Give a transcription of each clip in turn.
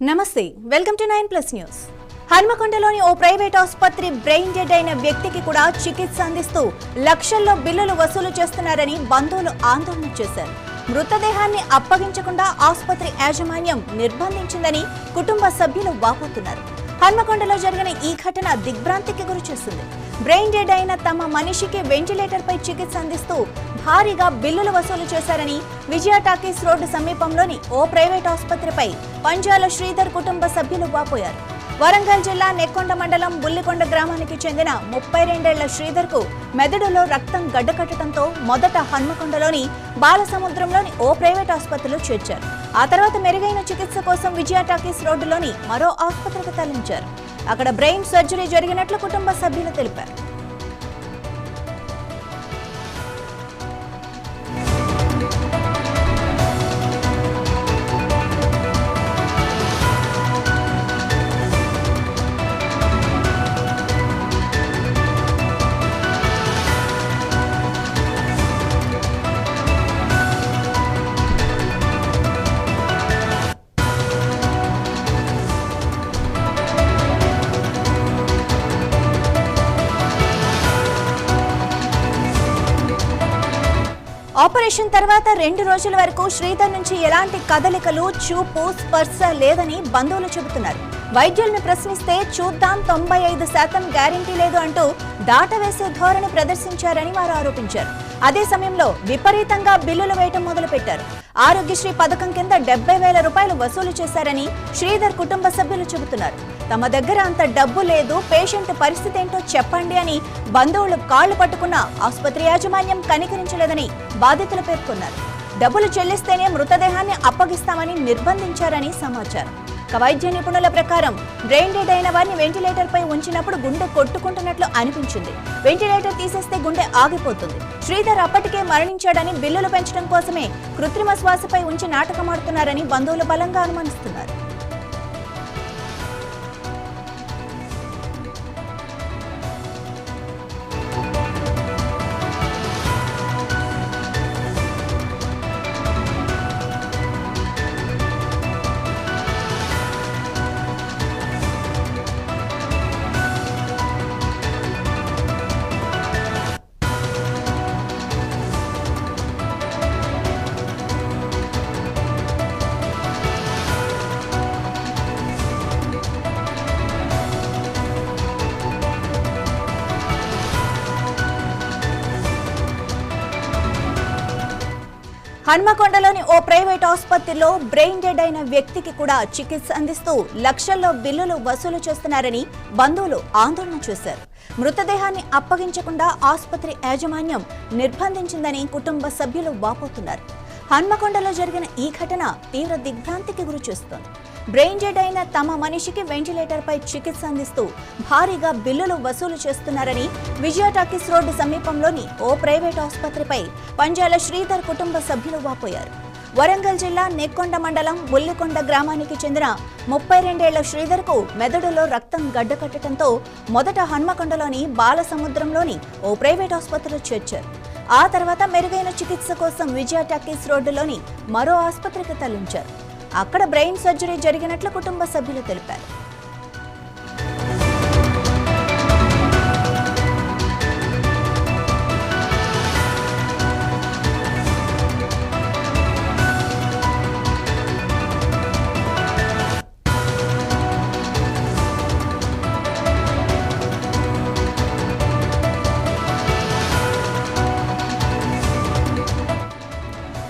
నమస్తే welcome to 9+ news. హన్మకొండలోని ఓ ప్రైవేట్ ఆసుపత్రి బ్రెయిన్ డెడ్ అయిన వ్యక్తికి కూడా చికిత్స అందిస్తూ లక్షల్లో బిల్లులు వసూలు చేస్తున్నారని బంధువులు ఆందోళన చేశారు. మృతదేహాన్ని అప్పగించకుండా ఆసుపత్రి యాజమాన్యం నిర్బంధించిందని కుటుంబ సభ్యులు వాపోతున్నారు. హన్మకొండలో జరిగిన ఈ ఘటన దిగ్భ్రాంతికి గురిచేస్తుంది. బ్రెయిన్ డెడ్ అయిన తమ మనిషికి వెంటిలేటర్ పై చికిత్స అందిస్తూ భారీగా బిల్లులు వసూలు చేశారని విజయ టాకీస్ రోడ్డు సమీపంలోని ఓ ప్రైవేట్ ఆసుపత్రిపై పంజాల శ్రీధర్ కుటుంబ సభ్యులు వాపోయారు. వరంగల్ జిల్లా నెక్కొండ మండలం బుల్లికొండ గ్రామానికి చెందిన 32 ఏళ్ల శ్రీధర్ కు మెదడులో రక్తం గడ్డకట్టడంతో మొదట హన్మకొండలోని బాలసముద్రంలోని ఓ ప్రైవేట్ ఆసుపత్రిలో చేర్చారు. ఆ తర్వాత మెరుగైన చికిత్స కోసం విజయ టాకీస్ రోడ్డులోని మరో ఆసుపత్రికి తరలించారు. అక్కడ బ్రెయిన్ సర్జరీ జరిగినట్లు కుటుంబ సభ్యులు తెలిపారు. ఆపరేషన్ తర్వాత 2 రోజుల వరకు శ్రీధర్ నుంచి ఎలాంటి కదలికలు, చూపు, స్పర్శ లేదని బంధువులు చెబుతున్నారు. వైద్యుల్ని ప్రశ్నిస్తే చూద్దాం 95% గ్యారెంటీ లేదు అంటూ దాటవేసే ధోరణి ప్రదర్శించారని వారు ఆరోపించారు. అదే సమయంలో విపరీతంగా బిల్లులు వేయటం మొదలుపెట్టారు. ఆరోగ్యశ్రీ పథకం కింద 70,000 రూపాయలు వసూలు చేశారని శ్రీధర్ కుటుంబ సభ్యులు చెబుతున్నారు. తమ దగ్గర అంత డబ్బు లేదు, పేషెంట్ పరిస్థితి ఏంటో చెప్పండి అని బంధువులు కాళ్లు పట్టుకున్నా ఆసుపత్రి యాజమాన్యం కనికరించలేదని బాధితులు పేర్కొన్నారు. డబ్బులు చెల్లిస్తేనే మృతదేహాన్ని అప్పగిస్తామని నిర్బంధించారని సమాచారం. వైద్య నిపుణుల ప్రకారం బ్రెయిన్ డెడ్ అయిన వారిని వెంటిలేటర్ పై ఉంచినప్పుడు గుండె కొట్టుకుంటున్నట్లు అనిపించింది. వెంటిలేటర్ తీసేస్తే గుండె ఆగిపోతుంది. శ్రీధర్ అప్పటికే మరణించాడని బిల్లులు పెంచడం కోసమే కృత్రిమ శ్వాసపై ఉంచి నాటకమాడుతున్నారని బంధువులు బలంగా అనుమానిస్తున్నారు. హన్మకొండలోని ఓ ప్రైవేట్ ఆసుపత్రిలో బ్రెయిన్ డెడ్ అయిన వ్యక్తికి కూడా చికిత్స అందిస్తూ లక్షల్లో బిల్లులు వసూలు చేస్తున్నారని బంధువులు ఆందోళన చేశారు. మృతదేహాన్ని అప్పగించకుండా ఆసుపత్రి యాజమాన్యం నిర్బంధించిందని కుటుంబ సభ్యులు వాపోతున్నారు. హన్మకొండలో జరిగిన ఈ ఘటన తీవ్ర దిగ్భ్రాంతికి గురిచేస్తోంది. బ్రెయిన్ డెడ్ అయిన తమ మనిషికి వెంటిలేటర్ పై చికిత్స అందిస్తూ భారీగా బిల్లులు వసూలు చేస్తున్నారని విజయ టాకీస్ రోడ్డు సమీపంలోని ఓ ప్రైవేట్ ఆసుపత్రిపై పంజాల శ్రీధర్ కుటుంబ సభ్యులు వాపోయారు. వరంగల్ జిల్లా నెక్కొండ మండలం బుల్లికొండ గ్రామానికి చెందిన 32 ఏళ్ల శ్రీధర్ కు మెదడులో రక్తం గడ్డకట్టడంతో మొదట హన్మకొండలోని బాలసముద్రంలోని ఓ ప్రైవేట్ ఆసుపత్రిలో చేర్చారు. ఆ తర్వాత మెరుగైన చికిత్స కోసం విజయ టాకీస్ రోడ్డులోని మరో ఆసుపత్రికి తరలించారు. అక్కడ బ్రెయిన్ సర్జరీ జరిగినట్లు కుటుంబ సభ్యులు తెలిపారు.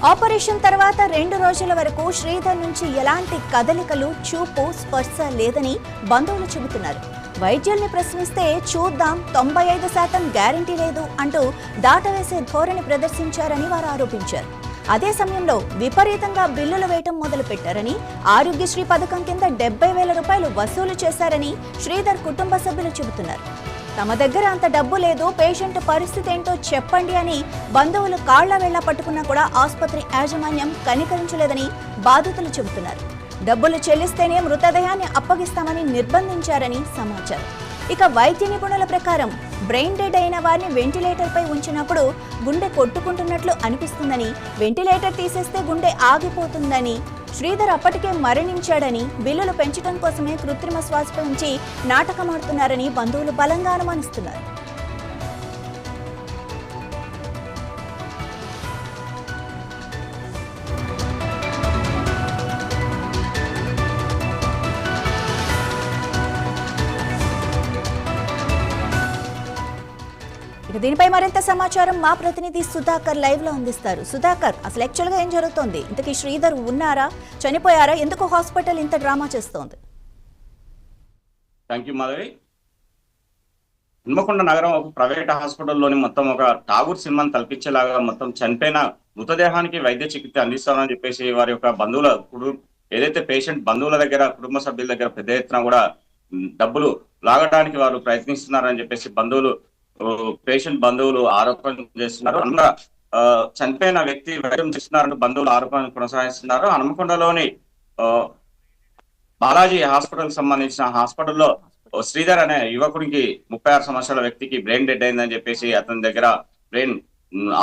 ఆపరేషన్ తర్వాత 2 రోజుల వరకు శ్రీధర్ నుంచి ఎలాంటి కదలికలు, చూపు, స్పర్శ లేదని బంధువులు చెబుతున్నారు. వైద్యుల్ని ప్రశ్నిస్తే చూద్దాం 95% గ్యారెంటీ లేదు అంటూ దాటవేసే ధోరణి ప్రదర్శించారని వారు ఆరోపించారు. అదే సమయంలో విపరీతంగా బిల్లులు వేయటం మొదలుపెట్టారని, ఆరోగ్యశ్రీ పథకం కింద 70,000 రూపాయలు వసూలు చేశారని శ్రీధర్ కుటుంబ సభ్యులు చెబుతున్నారు. తమ దగ్గర అంత డబ్బు లేదు, పేషెంట్ పరిస్థితి ఏంటో చెప్పండి అని బంధువులు కాళ్ల వేళ్ల పట్టుకున్నా కూడా ఆసుపత్రి యాజమాన్యం కనికరించలేదని బాధితులు చెబుతున్నారు. డబ్బులు చెల్లిస్తేనే మృతదేహాన్ని అప్పగిస్తామని నిర్బంధించారని సమాచారం. ఇక వైద్య నిపుణుల ప్రకారం బ్రెయిన్ డెడ్ అయిన వారిని వెంటిలేటర్ పై ఉంచినప్పుడు గుండె కొట్టుకుంటున్నట్లు అనిపిస్తుందని, వెంటిలేటర్ తీసేస్తే గుండె ఆగిపోతుందని శ్రీధర్ అప్పటికే మరణించాడని, బిల్లులు పెంచడం కోసమే కృత్రిమ శ్వాస పెంచి నాటకమాడుతున్నారని బంధువులు బలంగా అనుమానిస్తున్నారు. ఇక దీనిపై మరింత సమాచారం మా ప్రతినిధి సుధాకర్ లైవ్ లో అందిస్తారు. సుధాకర్, అసలు యాక్చువల్ గా ఏం జరుగుతోంది? ఇంతకీ శ్రీధర్ ఉన్నారా, చనిపోయారా? ఎందుకు హాస్పిటల్ ఇంత డ్రామా చేస్తోంది? Thank you Madhavi. హన్మకొండ నగరం ఒక ప్రైవేట్ హాస్పిటల్లోని మొత్తం ఒక ఠాగూర్ సినిమాని తలపించేలాగా మొత్తం చనిపోయిన మృతదేహానికి వైద్య చికిత్స అందిస్తామని చెప్పేసి వారి యొక్క బంధువుల ఏదైతే పేషెంట్ బంధువుల దగ్గర, కుటుంబ సభ్యుల దగ్గర పెద్ద ఎత్తున కూడా డబ్బులు లాగడానికి వారు ప్రయత్నిస్తున్నారని చెప్పేసి పేషెంట్ బంధువులు ఆరోపణ చేస్తున్నారు. అందులో చనిపోయిన వ్యక్తి వైద్యం చేస్తున్నారని బంధువులు ఆరోపణ కొనసాగిస్తున్నారు. హన్మకొండలోని బాలాజీ హాస్పిటల్ సంబంధించిన హాస్పిటల్లో శ్రీధర్ అనే యువకుడికి 36 సంవత్సరాల వ్యక్తికి బ్రెయిన్ డెడ్ అయిందని చెప్పేసి అతని దగ్గర బ్రెయిన్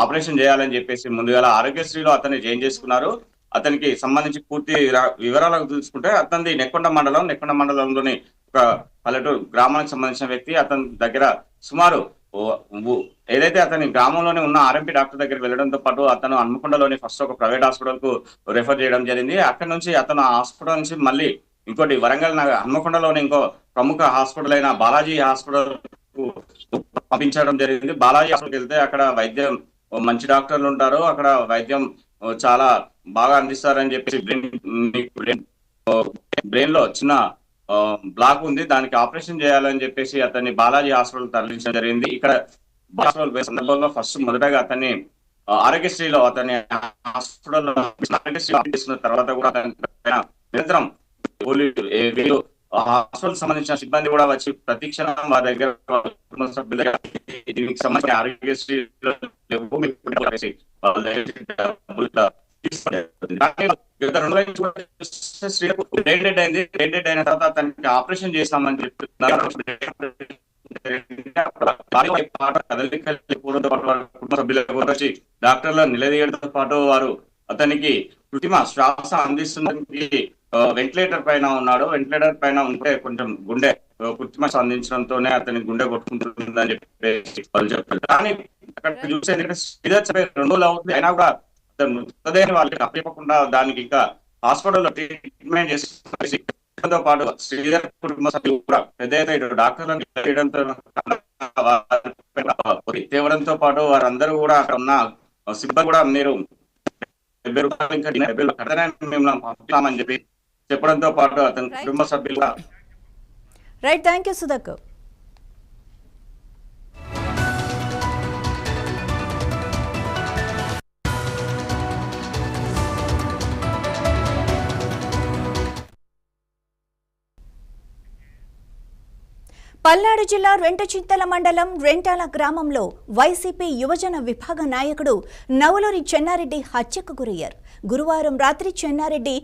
ఆపరేషన్ చేయాలని చెప్పేసి ముందుగా ఆరోగ్యశ్రీలో అతన్ని జాయిన్ చేసుకున్నారు. అతనికి సంబంధించి పూర్తి వివరాలకు తెలుసుకుంటే అతనిది నెక్కొండ మండలంలోని ఒక పల్లెటూరు గ్రామానికి సంబంధించిన వ్యక్తి. అతని దగ్గర సుమారు ఏదైతే అతని గ్రామంలోనే ఉన్న ఆర్ఎంపీ డాక్టర్ దగ్గరికి వెళ్ళడంతో పాటు అతను హన్మకొండలోని ఫస్ట్ ఒక ప్రైవేట్ హాస్పిటల్ కు రెఫర్ చేయడం జరిగింది. అక్కడ నుంచి అతను ఆ హాస్పిటల్ నుంచి మళ్ళీ ఇంకోటి వరంగల్ హన్మకొండలోని ఇంకో ప్రముఖ హాస్పిటల్ అయిన బాలాజీ హాస్పిటల్ కు పంపించడం జరిగింది. బాలాజీ హాస్పిటల్కి వెళ్తే అక్కడ వైద్యం మంచి డాక్టర్లు ఉంటారు, అక్కడ వైద్యం చాలా బాగా అందిస్తారని చెప్పేసి బ్రెయిన్ లో చిన్న బ్లాక్ ఉంది, దానికి ఆపరేషన్ చేయాలని చెప్పేసి అతన్ని బాలాజీ హాస్పిటల్ తరలించడం జరిగింది. ఇక్కడ హాస్పిటల్ సందర్భంలో ఫస్ట్ మొదటగా అతన్ని ఆరోగ్యశ్రీలో హాస్పిటల్లో తీసుకున్న తర్వాత కూడా నిరంతరం హాస్పిటల్ సంబంధించిన సిబ్బంది కూడా వచ్చి ప్రతి క్షణం వారి దగ్గర దీనికి సంబంధించిన ఆరోగ్యశ్రీలో అయిన తర్వాత అతనికి ఆపరేషన్ చేస్తామని చెప్తున్నారు. వచ్చి డాక్టర్ల నిలదీయడంతో పాటు వారు అతనికి కృత్రిమ శ్వాస అందిస్తున్నకి వెంటిలేటర్ పైన ఉన్నాడు. వెంటిలేటర్ పైన ఉంటే కొంచెం గుండె కృత్రిమ అందించడంతోనే అతని గుండె కొట్టుకుంటుందని చెప్పేసి వాళ్ళు చెప్పారు. కానీ అక్కడ చూసే 2 రోజులు అవుతుంది, అయినా కూడా మృతదేహం వాళ్ళకి అప్పకుండా దానికి ఇంకా హాస్పిటల్లో ట్రీట్మెంట్ చేసేతో పాటు శ్రీధర్ కుటుంబ సభ్యులు కూడా పెద్ద డాక్టర్లను తేవడంతో పాటు వారందరూ కూడా అక్కడ ఉన్న సిబ్బంది కూడా మీరు 70 రూపాయలు ఇంకా మేము పంపుతామని చెప్పి చెప్పడంతో పాటు అతని కుటుంబ సభ్యులు కూడా. Right, thank you Sudhakar. Palnadu జిల్లా రెంటచింతల మండలం రెంటాల గ్రామంలో వైసీపీ యువజన విభాగ నాయకుడు నవలూరి చెన్నారెడ్డి హత్యకు గురయ్యారు. గురువారం రాత్రి చెన్నారెడ్డి